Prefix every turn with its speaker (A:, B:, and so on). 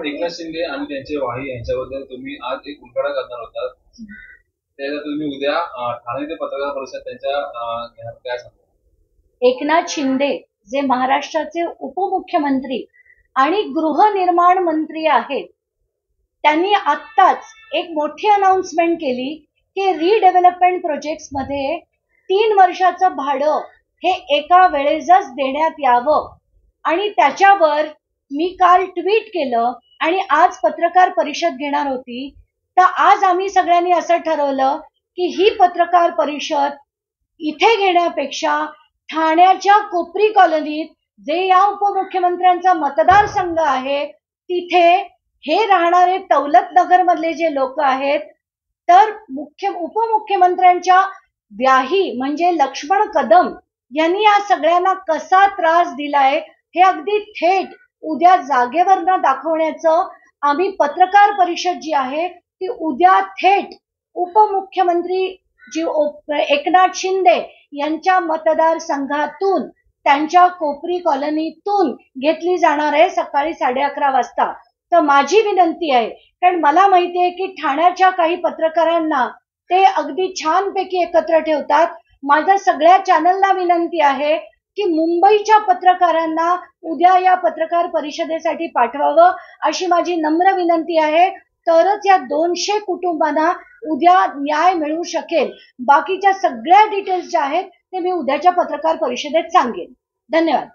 A: एकनाथ शिंदे आणि त्यांचे वाही यांच्याबद्दल तुम्ही आज एक उलगडा करणार होता, त्याला तुम्ही उद्या ठाणे ते पत्रकार परिषद त्यांच्या काय सांगता?
B: एकनाथ शिंदे जे महाराष्ट्राचे उपमुख्यमंत्री आणि गृहनिर्माण मंत्री आहेत, त्यांनी आत्ताच एक मोठी अनाउन्समेंट केली की रिडेव्हलपमेंट प्रोजेक्ट्स मध्ये 3 वर्षाचं भाडं हे एका वेळेसच देण्यात यावं. आणि त्याच्यावर मी काल ट्विट केलं आणि आज पत्रकार परिषद घेणार होती. तर आज आम्ही सगळ्यांनी असं ठरवलं की ही पत्रकार परिषद इथे घेण्यापेक्षा ठाण्याच्या कोपरी कॉलनीत, जे या उपमुख्यमंत्र्यांचा मतदारसंघ आहे, तिथे हे राहणारे तौलत नगर मधले जे लोक आहेत, तर उपमुख्यमंत्र्यांच्या व्याही म्हणजे लक्ष्मण कदम यांनी या सगळ्यांना कसा त्रास दिलाय हे अगदी थेट उद्या जागेवरनं दाखवण्याचं आम्ही पत्रकार परिषद जी आहे ती उद्या थेट उपमुख्यमंत्री जी एकनाथ शिंदे यांच्या मतदारसंघातून, त्यांच्या कोपरी कॉलनीतून घेतली जाणार आहे सकाळी 11:30 वाजता. तर माझी विनंती आहे, कारण मला माहिती आहे की ठाण्याच्या काही पत्रकारांना ते अगदी छानपैकी एकत्र ठेवतात. माझ्या सगळ्या चॅनलला विनंती आहे की मुंबईच्या पत्रकारांना उद्या या पत्रकार परिषदेसाठी पाठवावं, अशी माझी नम्र विनंती आहे. तरच या 200 कुटुंबांना उद्या न्याय मिळू शकेल. बाकीच्या सगळ्या डिटेल्स ज्या आहेत ते मी उद्याच्या पत्रकार परिषदेत सांगेन. धन्यवाद.